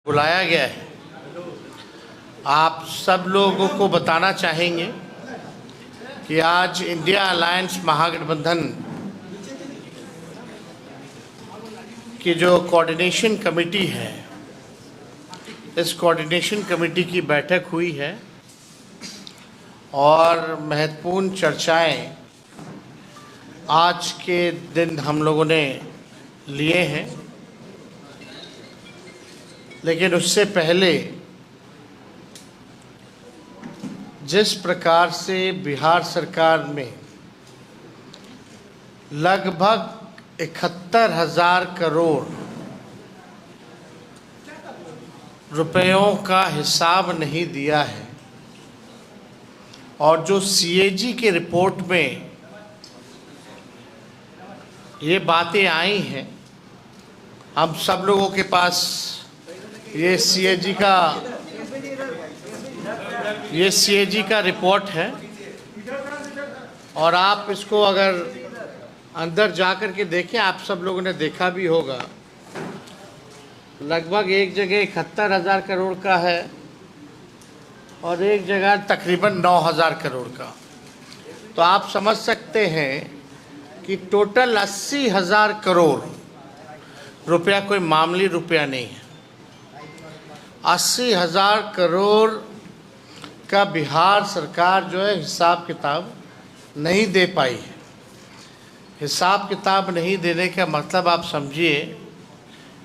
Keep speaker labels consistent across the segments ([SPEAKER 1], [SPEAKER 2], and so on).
[SPEAKER 1] बुलाया गया है। आप सब लोगों को बताना चाहेंगे कि आज इंडिया अलायंस महागठबंधन की जो कोऑर्डिनेशन कमेटी है, इस कोऑर्डिनेशन कमेटी की बैठक हुई है और महत्वपूर्ण चर्चाएं आज के दिन हम लोगों ने लिए हैं। लेकिन उससे पहले जिस प्रकार से बिहार सरकार में लगभग 71,000 करोड़ रुपयों का हिसाब नहीं दिया है और जो सीएजी की रिपोर्ट में ये बातें आई हैं, हम सब लोगों के पास ये सीएजी का रिपोर्ट है और आप इसको अगर अंदर जा कर के देखें, आप सब लोगों ने देखा भी होगा, लगभग एक जगह 71,000 करोड़ का है और एक जगह तकरीबन 9,000 करोड़ का। तो आप समझ सकते हैं कि टोटल 80,000 करोड़ रुपया कोई मामूली रुपया नहीं है। 80,000 करोड़ का बिहार सरकार जो है हिसाब किताब नहीं दे पाई है। हिसाब किताब नहीं देने का मतलब आप समझिए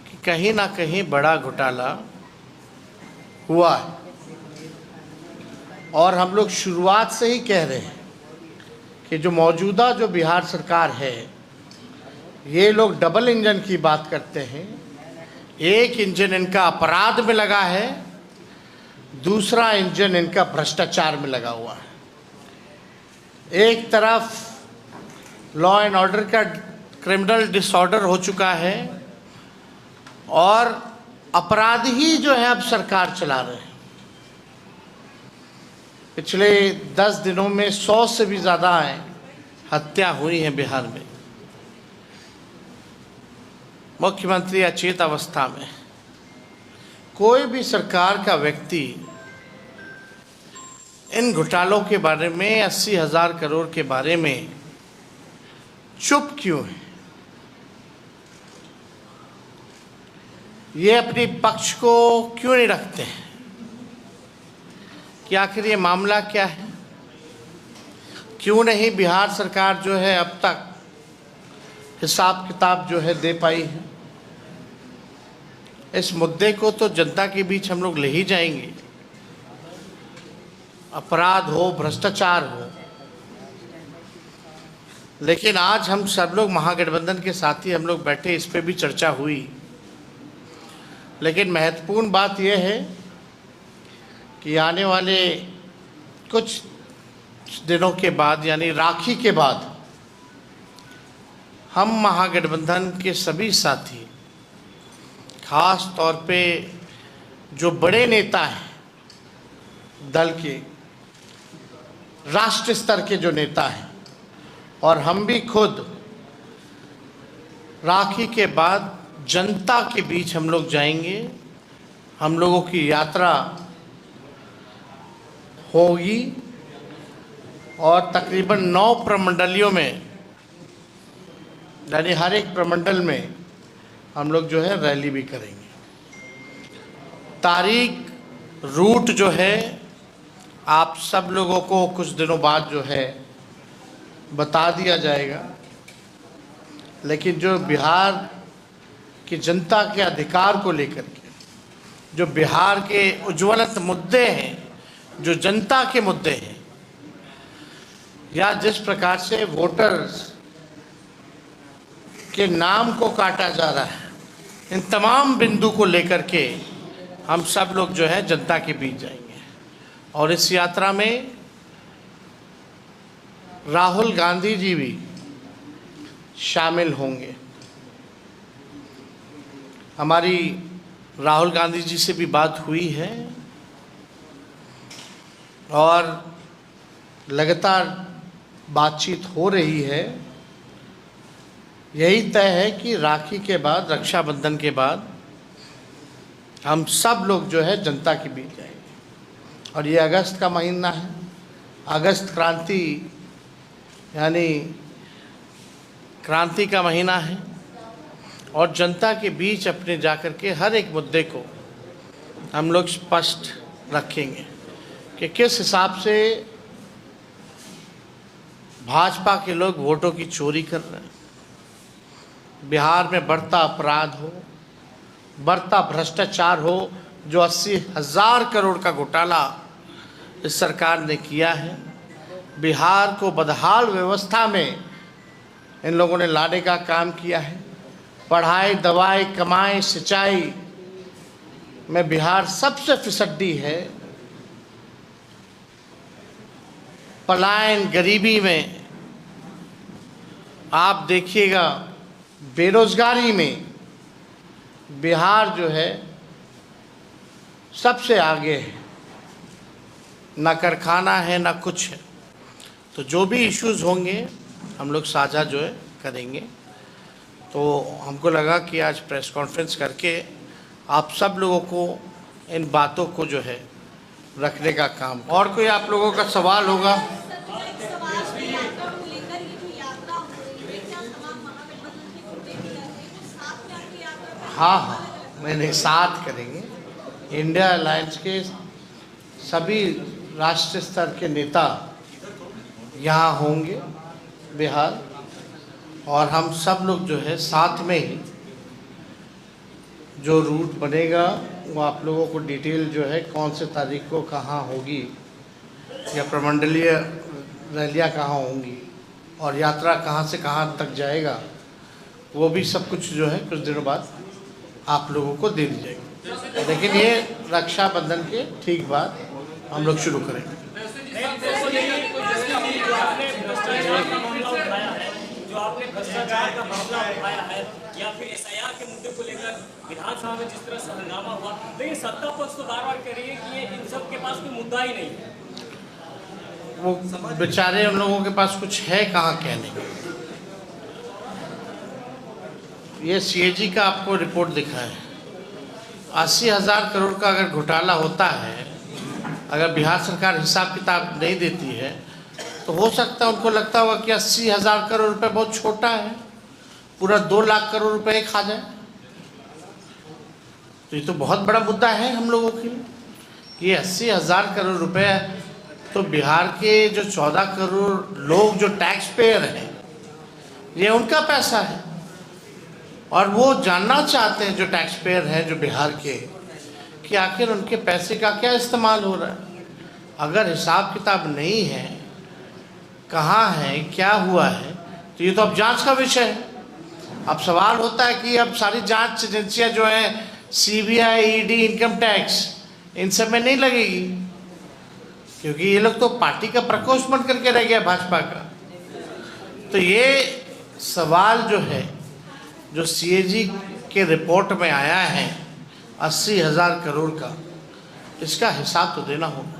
[SPEAKER 1] कि कहीं ना कहीं बड़ा घोटाला हुआ है। और हम लोग शुरुआत से ही कह रहे हैं कि जो मौजूदा जो बिहार सरकार है, ये लोग डबल इंजन की बात करते हैं। एक इंजन इनका अपराध में लगा है, दूसरा इंजन इनका भ्रष्टाचार में लगा हुआ है। एक तरफ लॉ एंड ऑर्डर का क्रिमिनल डिसऑर्डर हो चुका है और अपराधी जो है अब सरकार चला रहे हैं। पिछले 10 दिनों में 100 से भी ज़्यादा हत्या हुई है बिहार में। मुख्यमंत्री अचेत अवस्था में। कोई भी सरकार का व्यक्ति इन घोटालों के बारे में, 80,000 करोड़ के बारे में चुप क्यों है? ये अपने पक्ष को क्यों नहीं रखते हैं कि आखिर ये मामला क्या है? क्यों नहीं बिहार सरकार जो है अब तक हिसाब किताब जो है दे पाई है? इस मुद्दे को तो जनता के बीच हम लोग ले ही जाएंगे। अपराध हो, भ्रष्टाचार हो, लेकिन आज हम सब लोग महागठबंधन के साथी हम लोग बैठे, इस पे भी चर्चा हुई। लेकिन महत्वपूर्ण बात यह है कि आने वाले कुछ दिनों के बाद, यानी राखी के बाद, हम महागठबंधन के सभी साथी, खास तौर पे जो बड़े नेता हैं दल के, राष्ट्र स्तर के जो नेता हैं, और हम भी खुद राखी के बाद जनता के बीच हम लोग जाएंगे। हम लोगों की यात्रा होगी और तकरीबन 9 प्रमंडलियों में, यानी हर एक प्रमंडल में हम लोग जो है रैली भी करेंगे। तारीख, रूट जो है आप सब लोगों को कुछ दिनों बाद जो है बता दिया जाएगा। लेकिन जो बिहार की जनता के अधिकार को लेकर के, जो बिहार के उज्ज्वलत मुद्दे हैं, जो जनता के मुद्दे हैं, या जिस प्रकार से वोटर्स के नाम को काटा जा रहा है, इन तमाम बिंदु को लेकर के हम सब लोग जो है जनता के बीच जाएंगे। और इस यात्रा में राहुल गांधी जी भी शामिल होंगे। हमारी राहुल गांधी जी से भी बात हुई है और लगातार बातचीत हो रही है। यही तय है कि राखी के बाद, रक्षाबंधन के बाद हम सब लोग जो है जनता के बीच जाएंगे। और ये अगस्त का महीना है, अगस्त क्रांति यानी क्रांति का महीना है, और जनता के बीच अपने जाकर के हर एक मुद्दे को हम लोग स्पष्ट रखेंगे कि किस हिसाब से भाजपा के लोग वोटों की चोरी कर रहे हैं, बिहार में बढ़ता अपराध हो, बढ़ता भ्रष्टाचार हो, जो 80,000 करोड़ का घोटाला इस सरकार ने किया है, बिहार को बदहाल व्यवस्था में इन लोगों ने लाने का काम किया है। पढ़ाई, दवाई, कमाई, सिंचाई में बिहार सबसे फिसड्डी है। पलायन, गरीबी में आप देखिएगा, बेरोजगारी में बिहार जो है सबसे आगे है, ना कारखाना है ना कुछ है। तो जो भी इश्यूज होंगे हम लोग साझा जो है करेंगे। तो हमको लगा कि आज प्रेस कॉन्फ्रेंस करके आप सब लोगों को इन बातों को जो है रखने का काम। और कोई आप लोगों का सवाल होगा? हाँ, मैंने साथ करेंगे। इंडिया अलायंस के सभी राष्ट्रीय स्तर के नेता यहाँ होंगे बिहार, और हम सब लोग जो है साथ में ही जो रूट बनेगा वो आप लोगों को डिटेल जो है कौन से तारीख को कहाँ होगी, या प्रमंडलीय रैलियाँ कहाँ होंगी, और यात्रा कहाँ से कहाँ तक जाएगा, वो भी सब कुछ जो है कुछ दिनों बाद आप लोगों को दे दी जाएगी। लेकिन ये रक्षाबंधन के ठीक बाद हम लोग शुरू करेंगे।
[SPEAKER 2] जो आपने भ्रष्टाचार का मामला उठाया है या फिर एसआईआर के मुद्दे को लेकर विधानसभा में जिस तरह से हंगामा हुआ, लेकिन सत्ता पक्ष तो बार बार कह रही है कि ये इन सब के पास कोई मुद्दा ही नहीं है।
[SPEAKER 1] वो बेचारे उन लोगों के पास कुछ है कहाँ कहने। ये सीएजी का आपको रिपोर्ट दिखा है, 80,000 करोड़ का अगर घोटाला होता है, अगर बिहार सरकार हिसाब किताब नहीं देती है तो हो सकता है उनको लगता होगा कि 80,000 करोड़ रुपए बहुत छोटा है, पूरा 2 लाख करोड़ रुपए खा जाए। तो ये तो बहुत बड़ा मुद्दा है हम लोगों के लिए। ये 80,000 करोड़ रुपए तो बिहार के जो 14 करोड़ लोग जो टैक्स पेयर हैं, ये उनका पैसा है, और वो जानना चाहते हैं जो टैक्स पेयर हैं जो बिहार के, कि आखिर उनके पैसे का क्या इस्तेमाल हो रहा है। अगर हिसाब किताब नहीं है, कहाँ है, क्या हुआ है, तो ये तो अब जांच का विषय है। अब सवाल होता है कि अब सारी जांच एजेंसियां जो हैं, सीबीआई, ईडी, इनकम टैक्स, इन सब में नहीं लगेगी, क्योंकि ये लोग तो पार्टी का प्रकोष्ठ बन करके रह गया भाजपा का। तो ये सवाल जो है, जो सीएजी के रिपोर्ट में आया है 80,000 करोड़ का, इसका हिसाब तो देना होगा।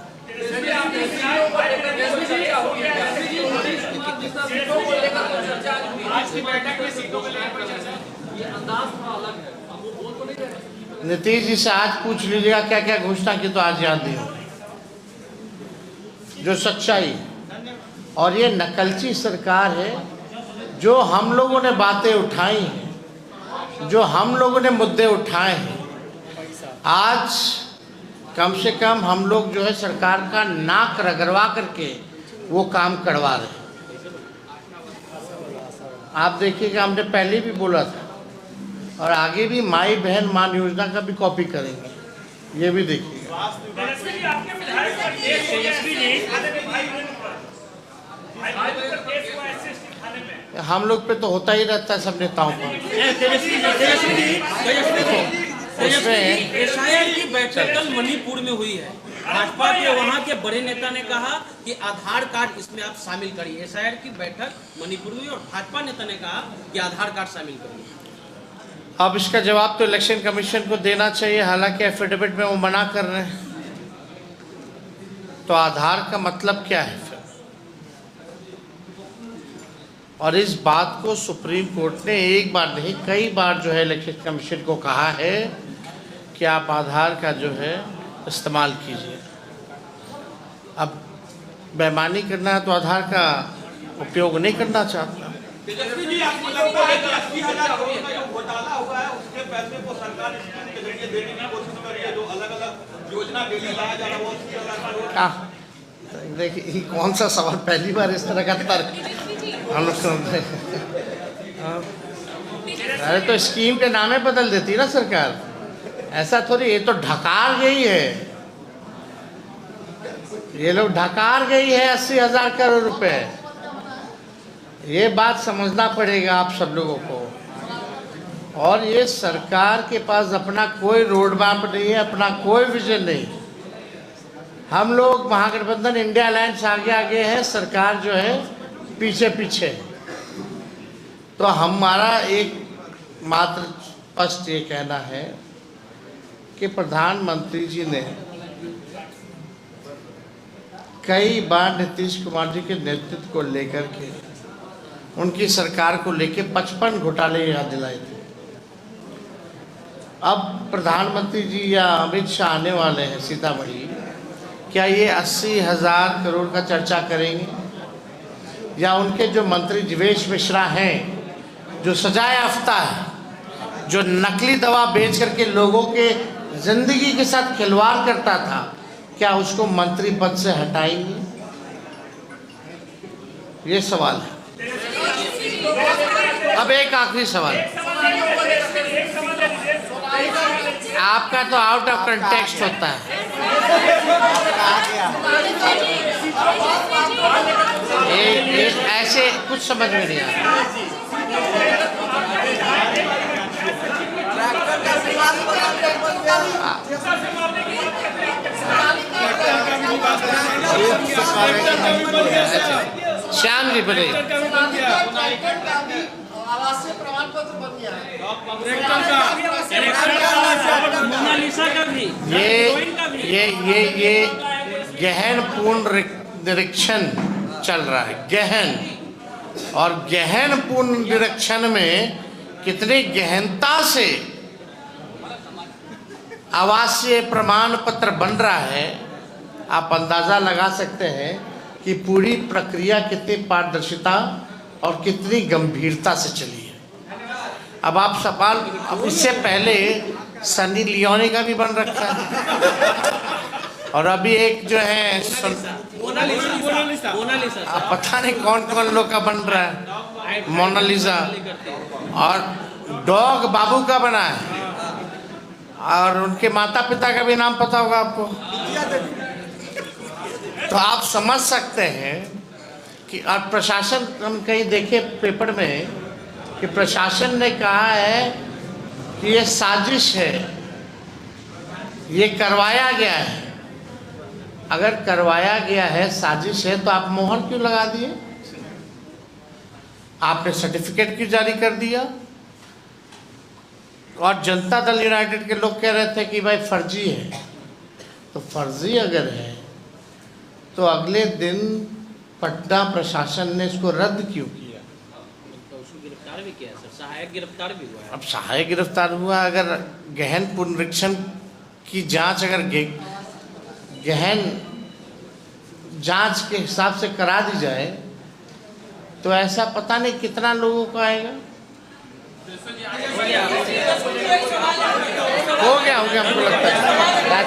[SPEAKER 1] नीतीश जी से आज पूछ लीजिएगा क्या क्या घोषणा की, तो आज याद नहीं होगी जो सच्चाई। और ये नकलची सरकार है, जो हम लोगों ने बातें उठाई हैं, जो हम लोगों ने मुद्दे उठाए हैं, आज कम से कम हम लोग जो है सरकार का नाक रगड़वा करके वो काम करवा रहे हैं। आप देखिएगा, हमने पहले भी बोला था, और आगे भी माई बहन मान योजना का भी कॉपी करेंगे, ये भी देखिएगा। हम लोग पे तो होता ही रहता है सब नेताओं पर।
[SPEAKER 3] एसआईआर की बैठक कल मणिपुर में हुई है। भाजपा के वहां के बड़े नेता ने कहा कि आधार कार्ड इसमें आप शामिल करिए। एसआईआर की बैठक मणिपुर में, और भाजपा नेता ने कहा कि आधार कार्ड शामिल करिए।
[SPEAKER 1] अब इसका जवाब तो इलेक्शन कमीशन को देना चाहिए, हालांकि एफिडेविट में वो मना कर रहे हैं। तो आधार का मतलब क्या है फिर? और इस बात को सुप्रीम कोर्ट ने एक बार नहीं कई बार जो है इलेक्शन कमीशन को कहा है कि आप आधार का जो है इस्तेमाल कीजिए। अब बेईमानी करना है तो आधार का उपयोग नहीं करना चाहता।
[SPEAKER 4] तेजस्वी जी, आपको लगता है कि 80,000 करोड़ का जो घोटाला हुआ है उसके पैसे को सरकार स्कीम के जरिए देने की कोशिश कर रही है, जो अलग अलग योजना के लिए लाया जा रहा है वो 80,000 करोड़।
[SPEAKER 1] क्या देखिए, ये कौन सा सवाल, पहली बार इस तरह का तर्क हम लोग सुन रहे हैं। अरे तो स्कीम के नामे बदल देती ना सरकार, ऐसा थोड़ी। ये तो ढकार गई है, ये लोग ढकार गई है 80,000 करोड़ रुपए। ये बात समझना पड़ेगा आप सब लोगों को। और ये सरकार के पास अपना कोई रोड मैप नहीं है, अपना कोई विजन नहीं। हम लोग महागठबंधन इंडिया अलायंस आगे आगे है, सरकार जो है पीछे पीछे है। तो हमारा एक मात्र स्पष्ट ये कहना है कि प्रधानमंत्री जी ने कई बार नीतीश कुमार जी के नेतृत्व को लेकर के, उनकी सरकार को लेकर 55 घोटाले याद दिलाए थे। अब प्रधानमंत्री जी या अमित शाह आने वाले हैं सीतामढ़ी, क्या ये 80,000 करोड़ का चर्चा करेंगे? या उनके जो मंत्री जीवेश मिश्रा हैं, जो सजाए याफ्ता है, जो नकली दवा बेच करके लोगों के जिंदगी के साथ खिलवाड़ करता था, क्या उसको मंत्री पद से हटाएंगे? ये सवाल है। अब एक आखिरी सवाल, आपका तो आउट ऑफ कंटेक्स्ट होता है। ये ऐसे कुछ समझ में नहीं आता। श्याम जी बोले,
[SPEAKER 5] आवासीय प्रमाण पत्र बन गया है।
[SPEAKER 3] मोनालिसा का भी,
[SPEAKER 1] ये गहन पूर्ण निरीक्षण चल रहा है, गहन। और गहन पूर्ण निरीक्षण में कितनी गहनता से आवासीय प्रमाण पत्र बन रहा है, आप अंदाजा लगा सकते हैं कि पूरी प्रक्रिया कितनी पारदर्शिता और कितनी गंभीरता से चली है। अब आप सवाल, अब इससे पहले सनी लियोनी का भी बन रखा है, और अभी एक जो है
[SPEAKER 3] मोनालिसा
[SPEAKER 1] अब पता नहीं कौन कौन लोग का बन रहा है, मोनालिसा। और डॉग बाबू का बना है, और उनके माता पिता का भी नाम पता होगा आपको। तो आप समझ सकते हैं कि और प्रशासन, हम कहीं देखे पेपर में कि प्रशासन ने कहा है कि ये साजिश है, ये करवाया गया है। अगर करवाया गया है, साजिश है, तो आप मोहर क्यों लगा दिए? आपने सर्टिफिकेट क्यों जारी कर दिया? और जनता दल यूनाइटेड के लोग कह रहे थे कि भाई फर्जी है। तो फर्जी अगर है तो अगले दिन पटना प्रशासन ने इसको रद्द क्यों किया?
[SPEAKER 3] उसको गिरफ्तार भी किया सर, सहायक गिरफ्तार भी हुआ है।
[SPEAKER 1] अब सहायक गिरफ्तार हुआ, अगर गहन पुनरीक्षण की जांच अगर गहन जांच के हिसाब से करा दी जाए तो ऐसा पता नहीं कितना लोगों को आएगा। हो गया हमको लगता है।